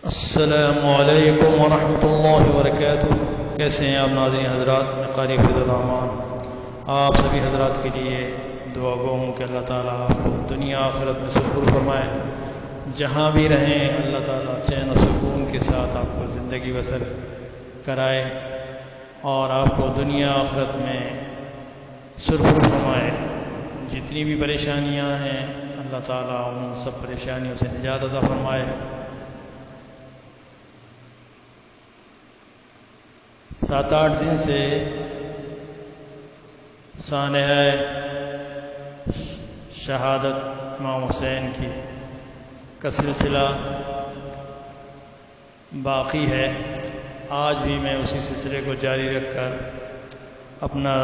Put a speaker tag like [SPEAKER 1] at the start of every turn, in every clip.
[SPEAKER 1] السلام علیکم ورحمۃ اللہ وبرکاتہ۔ کیسے ہیں آپ ناظرین حضرات؟ میں قاری فرید الرحمان آپ سبھی حضرات کے لیے دعا گو ہوں کہ اللہ تعالیٰ آپ کو دنیا آخرت میں سرور فرمائے، جہاں بھی رہیں اللہ تعالیٰ چین و سکون کے ساتھ آپ کو زندگی بسر کرائے اور آپ کو دنیا آخرت میں سرور فرمائے۔ جتنی بھی پریشانیاں ہیں اللہ تعالیٰ ان سب پریشانیوں سے نجات عطا فرمائے۔ 7-8 دن سے سانحہ شہادت امام حسین کی کا سلسلہ باقی ہے۔ آج بھی میں اسی سلسلے کو جاری رکھ کر اپنا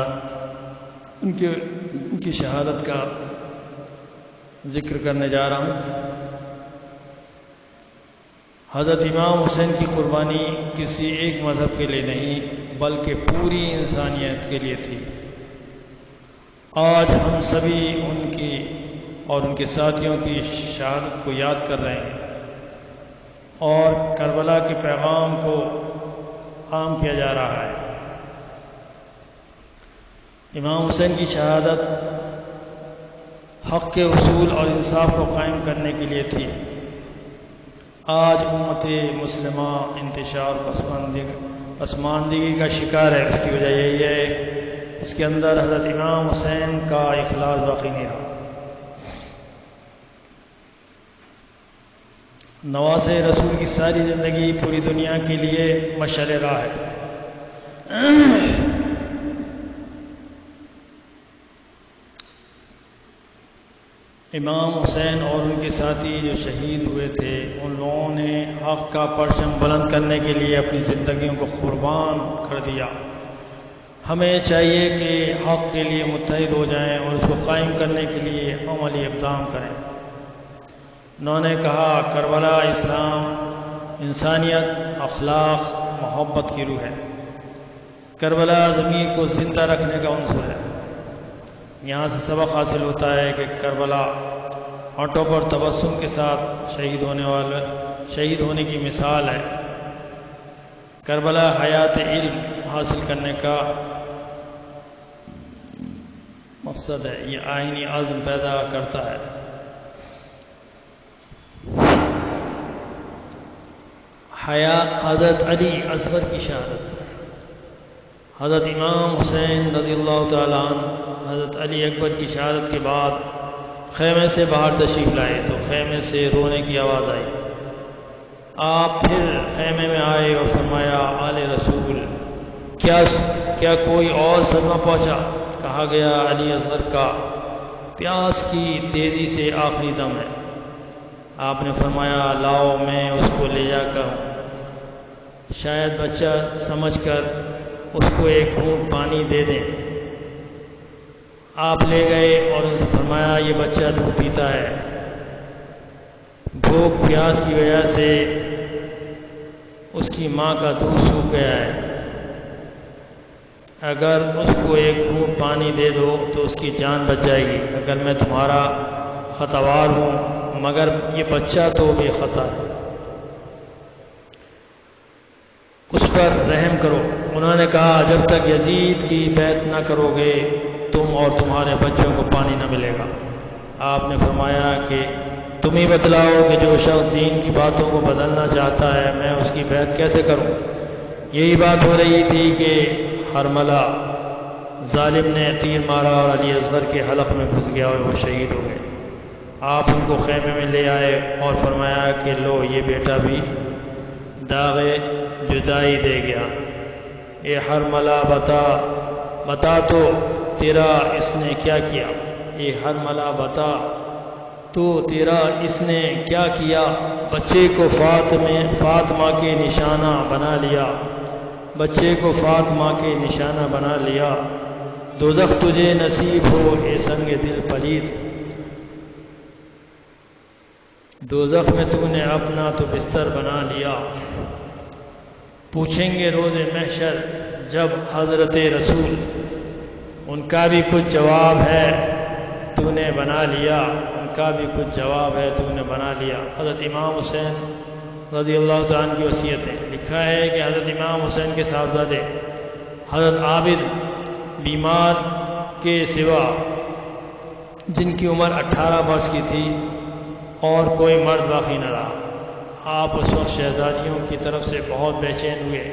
[SPEAKER 1] ان کی شہادت کا ذکر کرنے جا رہا ہوں۔ حضرت امام حسین کی قربانی کسی ایک مذہب کے لیے نہیں بلکہ پوری انسانیت کے لیے تھی۔ آج ہم سبھی ان کی اور ان کے ساتھیوں کی شہادت کو یاد کر رہے ہیں اور کربلا کے پیغام کو عام کیا جا رہا ہے۔ امام حسین کی شہادت حق کے اصول اور انصاف کو قائم کرنے کے لیے تھی۔ آج امت مسلمہ انتشار پسماندگی کا شکار ہے۔ اس کی وجہ یہی ہے اس کے اندر حضرت امام حسین کا اخلاص باقی نہیں رہا۔ نواز رسول کی ساری زندگی پوری دنیا کے لیے مشعل راہ ہے۔ امام حسین اور ان کے ساتھی جو شہید ہوئے تھے ان لوگوں نے حق کا پرچم بلند کرنے کے لیے اپنی زندگیوں کو قربان کر دیا۔ ہمیں چاہیے کہ حق کے لیے متحد ہو جائیں اور اس کو قائم کرنے کے لیے عملی اقدام کریں۔ انہوں نے کہا کربلا اسلام، انسانیت، اخلاق، محبت کی روح ہے۔ کربلا ضمیر کو زندہ رکھنے کا عنصر ہے۔ یہاں سے سبق حاصل ہوتا ہے کہ کربلا ہونٹوں پر تبسم کے ساتھ شہید ہونے کی مثال ہے۔ کربلا حیات علم حاصل کرنے کا مقصد ہے۔ یہ آئینی عزم پیدا کرتا ہے۔ حضرت علی اصغر کی شہادت۔ حضرت امام حسین رضی اللہ تعالیٰ عنہ حضرت علی اکبر کی شہادت کے بعد خیمے سے باہر تشریف لائے تو خیمے سے رونے کی آواز آئی۔ آپ پھر خیمے میں آئے اور فرمایا آل رسول کیا کوئی اور صدمہ پہنچا؟ کہا گیا علی اصغر کا پیاس کی تیزی سے آخری دم ہے۔ آپ نے فرمایا لاؤ میں اس کو لے جا کر شاید بچہ سمجھ کر اس کو ایک گھونٹ پانی دے دیں۔ آپ لے گئے اور ان سے فرمایا یہ بچہ دودھ پیتا ہے، بھوک پیاس کی وجہ سے اس کی ماں کا دودھ سوکھ گیا ہے، اگر اس کو ایک گھونٹ پانی دے دو تو اس کی جان بچ جائے گی۔ اگر میں تمہارا خطاوار ہوں مگر یہ بچہ تو بے خطا ہے، اس پر رحم کرو۔ انہوں نے کہا جب تک یزید کی بیعت نہ کرو گے تم اور تمہارے بچوں کو پانی نہ ملے گا۔ آپ نے فرمایا کہ تم ہی بتلاؤ کہ جو شخص دین کی باتوں کو بدلنا چاہتا ہے میں اس کی بیعت کیسے کروں؟ یہی بات ہو رہی تھی کہ حرملہ ظالم نے تیر مارا اور علی اصغر کے حلق میں گھس گیا اور وہ شہید ہو گئے۔ آپ ان کو خیمے میں لے آئے اور فرمایا کہ لو یہ بیٹا بھی داغ جدائی دے گیا۔ اے حرملہ بتا تو تیرا اس نے کیا کیا؟ اے حرملہ بتا تو تیرا اس نے کیا کیا؟ بچے کو فاطمہ کے نشانہ بنا لیا، بچے کو فاطمہ کے نشانہ بنا لیا۔ دوزخ تجھے نصیب ہو اے سنگ دل پلید، دوزخ میں تو نے اپنا تو بستر بنا لیا۔ پوچھیں گے روز محشر جب حضرت رسول، ان کا بھی کچھ جواب ہے تو نے بنا لیا، ان کا بھی کچھ جواب ہے تو نے بنا لیا۔ حضرت امام حسین رضی اللہ تعالیٰ عنہ کی وصیت ہے۔ لکھا ہے کہ حضرت امام حسین کے صاحبزادے حضرت عابد بیمار کے سوا جن کی عمر 18 برس کی تھی اور کوئی مرد باقی نہ رہا، آپ اس وقت شہزادیوں کی طرف سے بہت بے چین ہوئے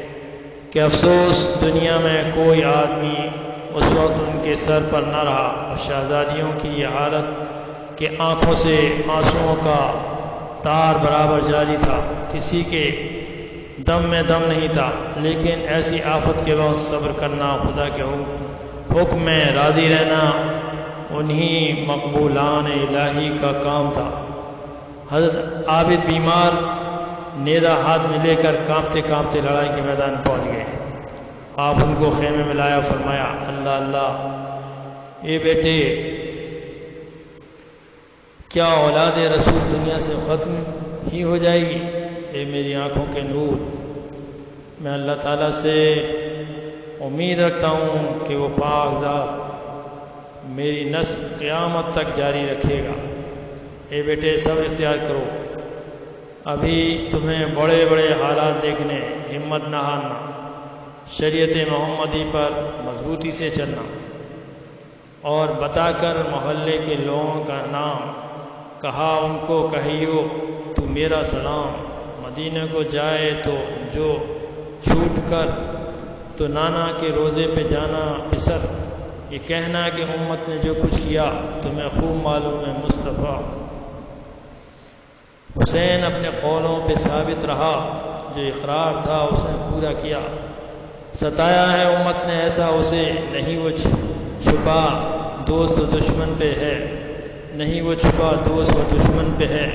[SPEAKER 1] کہ افسوس دنیا میں کوئی آدمی اس وقت ان کے سر پر نہ رہا، اور شہزادیوں کی یہ حالت کہ آنکھوں سے آنسوؤں کا تار برابر جاری تھا، کسی کے دم میں دم نہیں تھا، لیکن ایسی آفت کے وقت صبر کرنا، خدا کے حکم میں راضی رہنا انہی مقبولان الہی کا کام تھا۔ حضرت عابد بیمار نیزہ ہاتھ میں لے کر کانپتے کانپتے لڑائی کے میدان پہنچ گئے۔ آپ ان کو خیمے میں لایا، فرمایا اللہ اللہ، اے بیٹے، کیا اولاد رسول دنیا سے ختم ہی ہو جائے گی؟ اے میری آنکھوں کے نور، میں اللہ تعالیٰ سے امید رکھتا ہوں کہ وہ پاک ذات میری نسل قیامت تک جاری رکھے گا۔ اے بیٹے صبر اختیار کرو، ابھی تمہیں بڑے بڑے حالات دیکھنے، ہمت نہ ہارنا، شریعت محمدی پر مضبوطی سے چلنا، اور بتا کر محلے کے لوگوں کا نام کہا، ان کو کہیو تو میرا سلام، مدینہ کو جائے تو جو چھوٹ کر تو نانا کے روزے پہ جانا پسر، یہ کہنا کہ امت نے جو کچھ کیا تمہیں خوب معلوم ہے مصطفیٰ۔ حسین اپنے قولوں پہ ثابت رہا، جو اقرار تھا اس نے پورا کیا۔ ستایا ہے امت نے ایسا اسے، نہیں وہ چھپا دوست و دشمن پہ ہے، نہیں وہ چھپا دوست و دشمن پہ ہے۔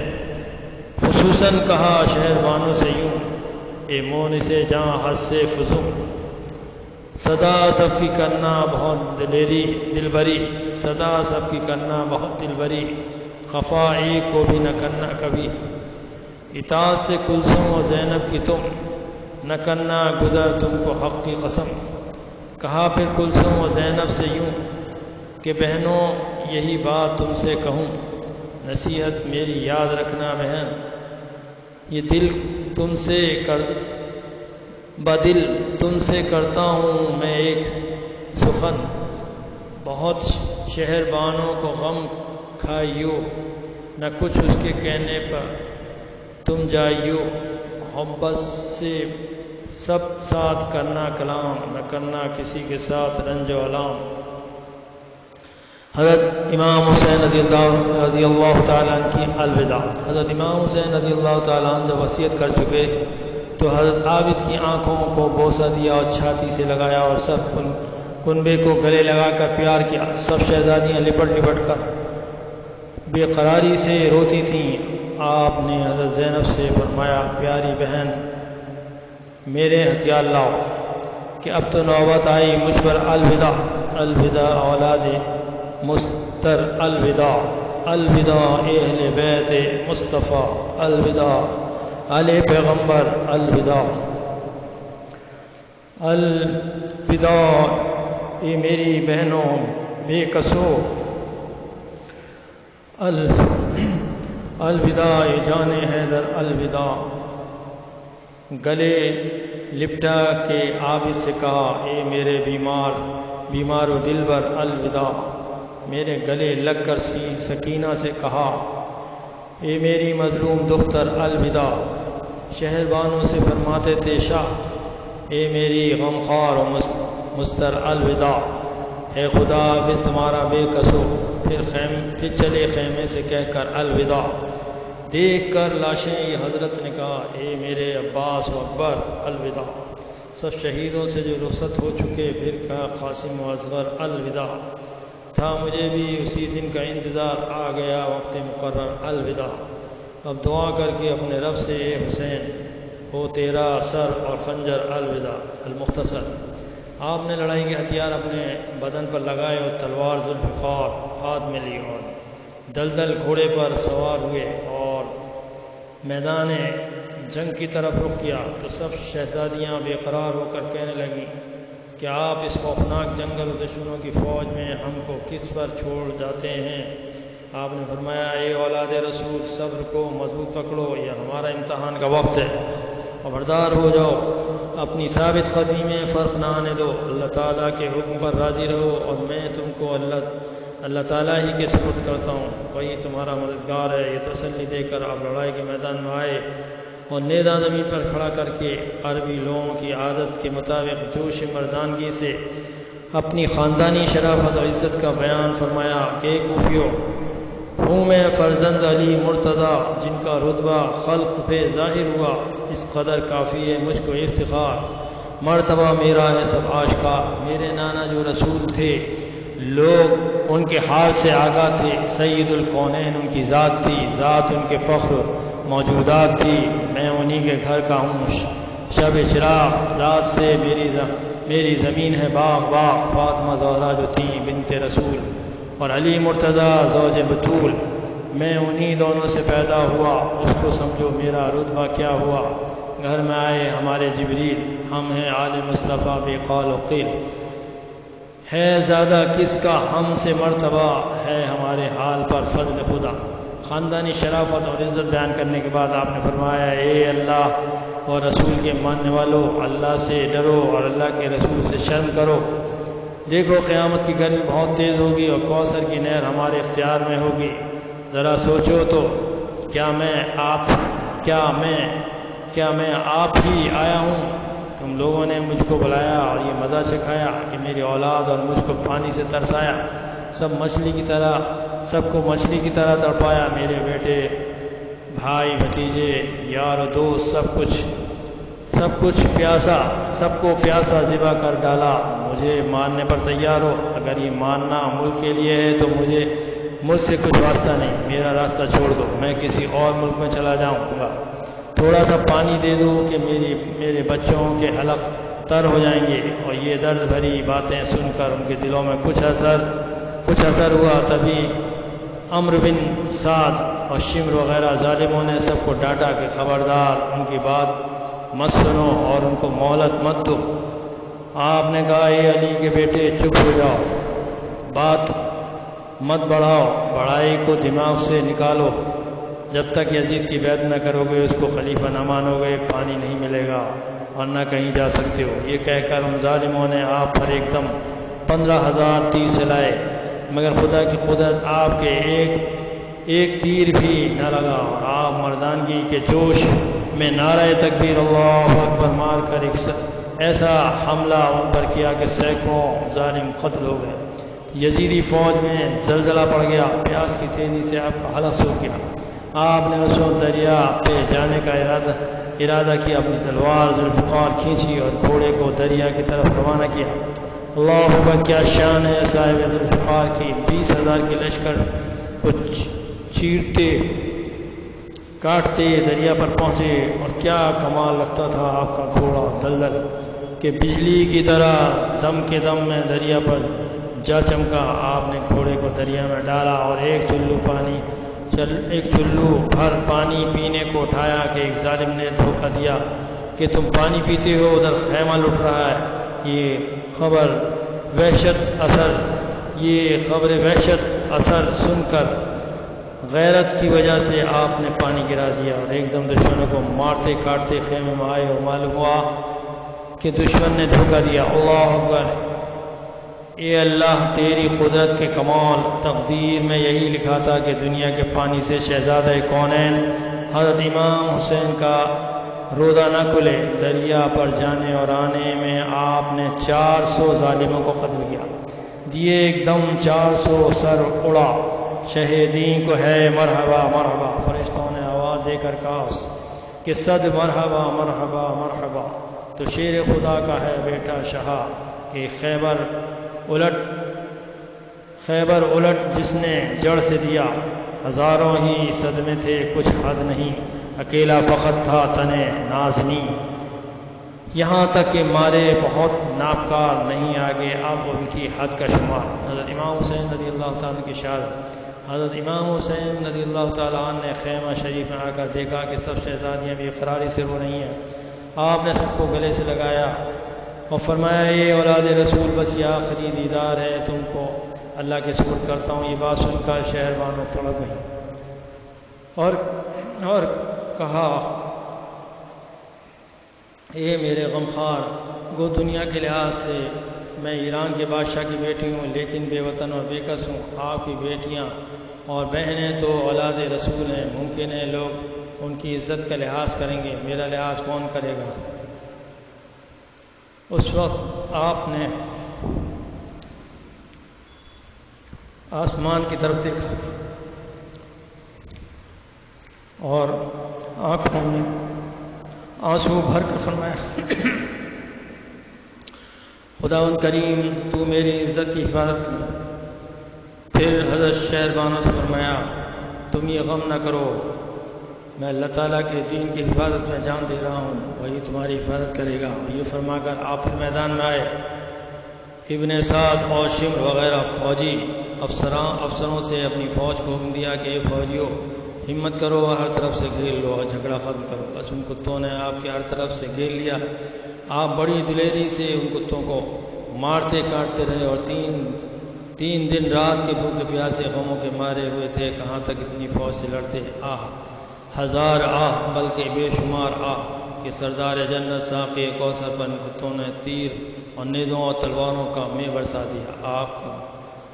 [SPEAKER 1] خصوصاً کہا شہر بانوں سے یوں، اے مون سے جاں حد سے فزوں، صدا سب کی کرنا بہت دلبری، صدا سب کی کرنا بہت دلبری، خفا ایک کو بھی نہ کرنا کبھی، اطاعت سے کلثوم و زینب کی تم، نہ کرنا گزر تم کو حق کی قسم۔ کہا پھر کلثوم و زینب سے یوں کہ بہنوں یہی بات تم سے کہوں، نصیحت میری یاد رکھنا بہن، یہ دل تم سے بدل تم سے کرتا ہوں میں ایک سخن، بہت شہر بانوں کو غم کھائیو، نہ کچھ اس کے کہنے پر تم جائیو، محبت سے سب ساتھ کرنا کلام، نہ کرنا کسی کے ساتھ رنج و علام۔ حضرت امام حسین رضی اللہ تعالیٰ عنہ کی الوداع۔ حضرت امام حسین رضی اللہ تعالیٰ عنہ جب وصیت کر چکے تو حضرت عابد کی آنکھوں کو بوسہ دیا اور چھاتی سے لگایا، اور سب کنبے کو گلے لگا کر پیار کیا۔ سب شہزادیاں لپٹ لپٹ کر بے قراری سے روتی تھیں۔ آپ نے حضرت زینب سے فرمایا پیاری بہن میرے ہتھیار لاؤ کہ اب تو نوبت آئی مجھ پر الوداع، الوداع اولاد مستر، الوداع الوداع اہل بیت مصطفیٰ، الوداع علی پیغمبر، الوداع الوداع اے میری بہنوں بے کسو، الوداع جان حیدر، الوداع۔ گلے لپٹا کے عابد سے کہا اے میرے بیمار و دلبر، الوداع۔ میرے گلے لگ کر سکینہ سے کہا اے میری مظلوم دختر، الوداع۔ شہر بانوں سے فرماتے تھے شاہ اے میری غمخوار و مستر، الوداع۔ اے خدا حافظ تمہارا بے کسو، پھر چلے خیمے سے کہہ کر الوداع۔ دیکھ کر لاشیں یہ حضرت نے کہا اے میرے عباس و اکبر، الوداع۔ سب شہیدوں سے جو رخصت ہو چکے پھر کہا قاسم و اصغر، الوداع۔ تھا مجھے بھی اسی دن کا انتظار، آ گیا وقت مقرر، الوداع۔ اب دعا کر کے اپنے رب سے اے حسین ہو تیرا سر اور خنجر، الوداع۔ المختصر، آپ نے لڑائی کے ہتھیار اپنے بدن پر لگائے اور تلوار ذوالفقار ہاتھ میں لی اور دلدل گھوڑے پر سوار ہوئے اور میدان جنگ کی طرف رخ کیا تو سب شہزادیاں بے قرار ہو کر کہنے لگیں کہ آپ اس خوفناک جنگل و دشمنوں کی فوج میں ہم کو کس پر چھوڑ جاتے ہیں؟ آپ نے فرمایا اے اولاد رسول صبر کو مضبوط پکڑو، یہ ہمارا امتحان کا وقت ہے، خبردار ہو جاؤ، اپنی ثابت قدمی میں فرق نہ آنے دو، اللہ تعالیٰ کے حکم پر راضی رہو، اور میں تم کو اللہ تعالیٰ ہی کے سپرد کرتا ہوں، وہی تمہارا مددگار ہے۔ یہ تسلی دے کر آپ لڑائی کے میدان میں آئے اور نیزہ زمین پر کھڑا کر کے عربی لوگوں کی عادت کے مطابق جوش مردانگی سے اپنی خاندانی شرافت اور عزت کا بیان فرمایا کہ کوفیو، ہوں میں فرزند علی مرتضیٰ جن کا رتبہ خلق پہ ظاہر ہوا، اس قدر کافی ہے مجھ کو افتخار، مرتبہ میرا ہے سب آشکار، میرے نانا جو رسول تھے لوگ ان کے حال سے آگاہ تھے، سید الکونین ان کی ذات تھی، ذات ان کے فخر موجودات تھی، میں انہی کے گھر کا ہوں شب چراغ، ذات سے میری زمین ہے باغ باغ، فاطمہ زہرا جو تھی بنت رسول اور علی مرتضیٰ زوج بطول، میں انہی دونوں سے پیدا ہوا، اس کو سمجھو میرا رتبہ کیا ہوا، گھر میں آئے ہمارے جبریل، ہم ہیں آل مصطفیٰ بے قال و قیل، ہے زیادہ کس کا ہم سے مرتبہ، ہے ہمارے حال پر فضل خدا۔ خاندانی شرافت اور عزت بیان کرنے کے بعد آپ نے فرمایا اے اللہ اور رسول کے ماننے والوں، اللہ سے ڈرو اور اللہ کے رسول سے شرم کرو، دیکھو قیامت کی گرمی بہت تیز ہوگی اور کوثر کی نہر ہمارے اختیار میں ہوگی، ذرا سوچو تو کیا میں آپ ہی آیا ہوں؟ تم لوگوں نے مجھ کو بلایا اور یہ مزہ چکھایا کہ میری اولاد اور مجھ کو پانی سے ترسایا، سب کو مچھلی کی طرح تڑپایا، میرے بیٹے بھائی بھتیجے یار و دوست سب کو پیاسا ذبح کر ڈالا، مجھے ماننے پر تیار ہو، اگر یہ ماننا ملک کے لیے ہے تو مجھے ملک سے کچھ واسطہ نہیں، میرا راستہ چھوڑ دو، میں کسی اور ملک میں چلا جاؤں گا، تھوڑا سا پانی دے دو کہ میرے بچوں کے حلق تر ہو جائیں گے۔ اور یہ درد بھری باتیں سن کر ان کے دلوں میں کچھ اثر ہوا، تبھی عمرو بن سعد اور شمر وغیرہ ظالموں نے سب کو ڈانٹا کہ خبردار ان کی بات مت سنو اور ان کو مہلت مت دو۔ آپ نے کہا اے علی کے بیٹے چپ ہو جاؤ، بات مت بڑھاؤ، بڑائی کو دماغ سے نکالو، جب تک یزید کی بیعت نہ کرو گے، اس کو خلیفہ نہ مانو گے، پانی نہیں ملے گا اور نہ کہیں جا سکتے ہو۔ یہ کہہ کر ان ظالموں نے آپ پر ایک دم 15,000 تیر چلائے، مگر خدا کی قدرت آپ کے ایک تیر بھی نہ لگا، اور آپ مردانگی کے جوش میں نعرہ تکبیر اللہ اکبر مار کر ایسا حملہ ان پر کیا کہ سینکڑوں ظالم قتل ہو گئے۔ یزیدی فوج میں زلزلہ پڑ گیا، پیاس کی تیزی سے آپ کا حلق سوکھ گیا۔ آپ نے اس وقت دریا پہ جانے کا ارادہ کیا، اپنی تلوار ذوالفقار کھینچی اور گھوڑے کو دریا کی طرف روانہ کیا۔ اللہ اکبر، کیا شان ہے صاحب ذوالفقار کی! 20,000 کے لشکر کو چیرتے کاٹتے دریا پر پہنچے، اور کیا کمال لگتا تھا آپ کا گھوڑا دلدل کہ بجلی کی طرح دم کے دم میں دریا پر جا چمکا۔ آپ نے گھوڑے کو دریا میں ڈالا اور ایک چلو بھر پانی پینے کو اٹھایا کہ ایک ظالم نے دھوکہ دیا کہ تم پانی پیتے ہو، ادھر خیمہ لٹ رہا ہے۔ یہ خبر وحشت اثر سن کر غیرت کی وجہ سے آپ نے پانی گرا دیا اور ایک دم دشمنوں کو مارتے کاٹتے خیمے میں آئے، اور معلوم ہوا کہ دشمن نے دھوکہ دیا۔ اللہ اکبر! اے اللہ تیری قدرت کے کمال، تقدیر میں یہی لکھا تھا کہ دنیا کے پانی سے شہزادہ کونین حضرت امام حسین کا روزہ نہ کھلے۔ دریا پر جانے اور آنے میں آپ نے 400 ظالموں کو قتل کیا، دیے ایک دم 400 سر اڑا، شہیدین کو ہے مرحبا مرحبا، فرشتوں نے آواز دے کر کہا کہ صد مرحبا مرحبا مرحبا، تو شیر خدا کا ہے بیٹا شہا کہ خیبر الٹ جس نے جڑ سے دیا، ہزاروں ہی صدمے تھے کچھ حد نہیں، اکیلا فقط تھا تنے نازنی، یہاں تک کہ مارے بہت ناپکار نہیں آگے اب ان کی حد کا شمار۔ حضرت امام حسین رضی اللہ تعالیٰ کی شہادت۔ حضرت امام حسین رضی اللہ تعالیٰ عنہ نے خیمہ شریف میں آ کر دیکھا کہ سب شہزادیاں بھی اقراری سے رو رہی ہیں۔ آپ نے سب کو گلے سے لگایا اور فرمایا اے اولاد رسول، بس یہ آخری دیدار ہے تم کو، اللہ کے سپرد کرتا ہوں۔ یہ بات سن کر شہربانو تڑپ گئی اور کہا اے میرے غمخوار، گو دنیا کے لحاظ سے میں ایران کے بادشاہ کی بیٹی ہوں، لیکن بے وطن اور بے کس ہوں۔ آپ کی بیٹیاں اور بہنیں تو اولاد رسول ہیں، ممکن ہے لوگ ان کی عزت کا لحاظ کریں گے، میرا لحاظ کون کرے گا؟ اس وقت آپ نے آسمان کی طرف دیکھا اور آنکھوں میں آنسو بھر کر فرمایا خداوند کریم تو میری عزت کی حفاظت کر۔ پھر حضرت شہربانو سے فرمایا تم یہ غم نہ کرو، میں اللہ تعالیٰ کے دین کی حفاظت میں جان دے رہا ہوں، وہی تمہاری حفاظت کرے گا۔ یہ فرما کر آپ پھر میدان میں آئے۔ ابن سعد اور شمر وغیرہ فوجی افسروں سے اپنی فوج کو حکم دیا کہ اے فوجیوں، ہمت کرو اور ہر طرف سے گھیر لو اور جھگڑا ختم کرو۔ بس ان کتوں نے آپ کے ہر طرف سے گھیر لیا۔ آپ بڑی دلیری سے ان کتوں کو مارتے کاٹتے رہے اور تین دن رات کے بھوکے پیاسے غموں کے مارے ہوئے تھے۔ کہاں تک اتنی فوج سے لڑتے؟ آہ ہزار آہ بلکہ بے شمار آہ کہ سردار جنت ساقی کوثر پر ان کتوں نے تیر اور نیزوں اور تلواروں کا مے برسا دیا۔ آپ کا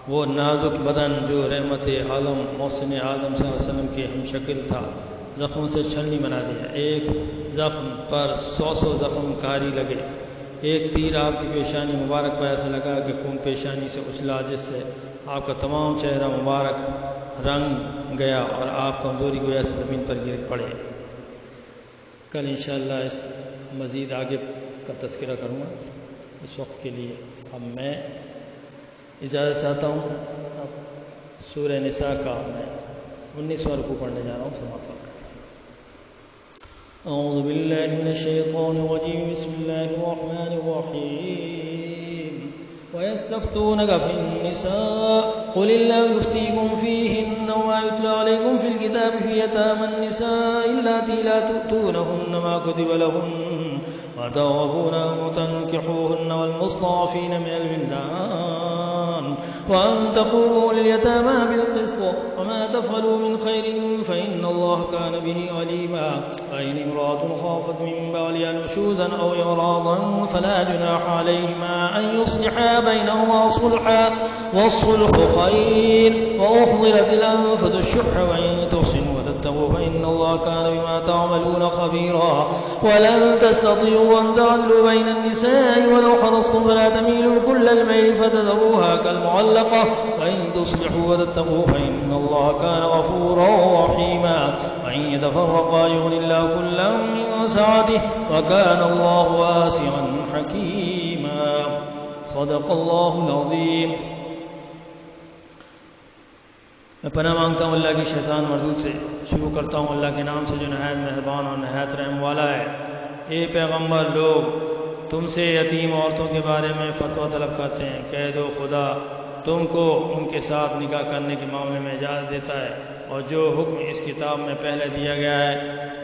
[SPEAKER 1] وہ نازک بدن جو رحمت عالم محسن اعظم صلی اللہ علیہ وسلم کے ہم شکل تھا، زخموں سے چھلنی بنا دیا۔ ایک زخم پر 100 زخم کاری لگے۔ ایک تیر آپ کی پیشانی مبارک پر ایسا لگا کہ خون پیشانی سے اچھلا، جس سے آپ کا تمام چہرہ مبارک رنگ گیا اور آپ کمزوری کی وجہ سے زمین پر گر پڑے۔ کل انشاءاللہ اس مزید آگے کا تذکرہ کروں گا۔ اس وقت کے لیے اب میں اجازت چاہتا ہوں۔ اب سورہ نساء کا میں 19واں رکوع پڑھنے جا رہا ہوں، سماعت فرمائیں۔ اعوذ باللہ من الشیطان الرجیم، بسم اللہ الرحمن الرحیم۔ وَيَسْتَفْتُونَكَ فِي النِّسَاءِ قُلِ اللَّهُ يُفْتِيكُمْ فِيهِنَّ وَمَا يُتْلَىٰ عَلَيْكُمْ فِي الْكِتَابِ فِي يَتَامَى النِّسَاءِ اللَّاتِي لَا تُؤْتُونَهُنَّ مَا كُتِبَ لَهُنَّ وَتَرْغَبُونَ أَن تَنكِحُوهُنَّ وَالْمُسْتَضْعَفِينَ مِنَ الْوِلْدَانِ وَأَن تَقُومُوا لِلْيَتَامَى بِالْقِسْطِ وَمَا تَفْعَلُوا مِنْ خَيْرٍ فَإِنَّ اللَّهَ كَانَ بِهِ عَلِيمًا فَإِنِ امْرَأَةٌ خَافَتْ مِن بَعْلِهَا نُشُوزًا أَوْ إِعْرَاضًا فَلَا جُنَاحَ عَلَيْهِمَا أَن يُصْلِحَا بَيْنَهُمَا صُلْحًا وَالصُّلْحُ خَيْرٌ وَأُحْضِرَتِ الْأَنفُسُ الشُّحَّ وَإِن تُحْسِنُوا وَتَتَّقُوا فَإِنَّ اللَّهَ كَانَ بِمَا تَعْمَلُونَ خَبِيرًا وَلَن تَسْتَطِيعُوا أَن تَعْدِلُوا بَيْنَ النِّسَاءِ وَلَوْ حَرَصْتُمْ فَلَا تَمِيلُوا كُلَّ الْمَيْلِ فَتَذَرُوهَا كَالْمُعَلَّقَةِ وَإِن تُصْلِحُوا وَتَتَّقُوا فَإِنَّ اللَّهَ كَانَ غَفُورًا رَّحِيمًا وَإِن يَتَفَرَّقَا يُغْنِ اللَّهُ كُلًّا مِّن سَعَتِهِ وَكَانَ اللَّهُ وَاسِعًا حَكِيمًا صدق اللہ العظیم۔ میں پناہ مانگتا ہوں اللہ کی شیطان مردود سے۔ شروع کرتا ہوں اللہ کے نام سے جو نہایت مہربان اور نہایت رحم والا ہے۔ اے پیغمبر، لوگ تم سے یتیم عورتوں کے بارے میں فتویٰ طلب کرتے ہیں، کہہ دو خدا تم کو ان کے ساتھ نکاح کرنے کے معاملے میں اجازت دیتا ہے، اور جو حکم اس کتاب میں پہلے دیا گیا ہے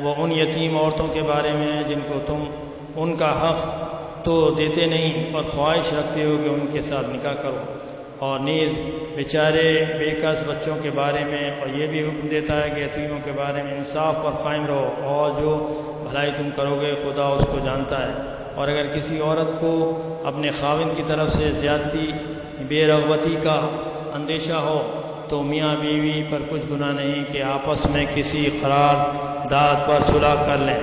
[SPEAKER 1] وہ ان یتیم عورتوں کے بارے میں ہے جن کو تم ان کا حق تو دیتے نہیں پر خواہش رکھتے ہو کہ ان کے ساتھ نکاح کرو، اور نیز بیچارے بے کس بچوں کے بارے میں، اور یہ بھی حکم دیتا ہے کہ یتیموں کے بارے میں انصاف پر قائم رہو، اور جو بھلائی تم کرو گے خدا اس کو جانتا ہے۔ اور اگر کسی عورت کو اپنے خاوند کی طرف سے زیادتی بے رغبتی کا اندیشہ ہو تو میاں بیوی پر کچھ گناہ نہیں کہ آپس میں کسی قرار داد پر صلح کر لیں،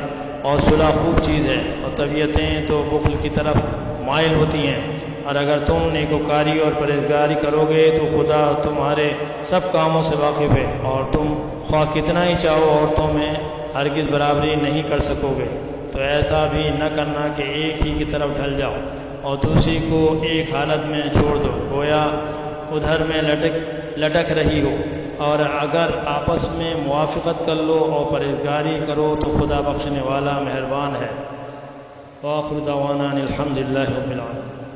[SPEAKER 1] اور صلح خوب چیز ہے، اور طبیعتیں تو بخل کی طرف مائل ہوتی ہیں، اور اگر تم نیکوکاری اور پرہیزگاری کرو گے تو خدا تمہارے سب کاموں سے واقف ہے، اور تم خواہ کتنا ہی چاہو عورتوں میں ہرگز برابری نہیں کر سکو گے۔ تو ایسا بھی نہ کرنا کہ ایک ہی کی طرف ڈھل جاؤ اور دوسری کو ایک حالت میں چھوڑ دو، گویا ادھر میں لٹک رہی ہو، اور اگر آپس میں موافقت کر لو اور پرہیزگاری کرو تو خدا بخشنے والا مہربان ہے۔ وآخر دعوانا الحمدللہ رب العالمین۔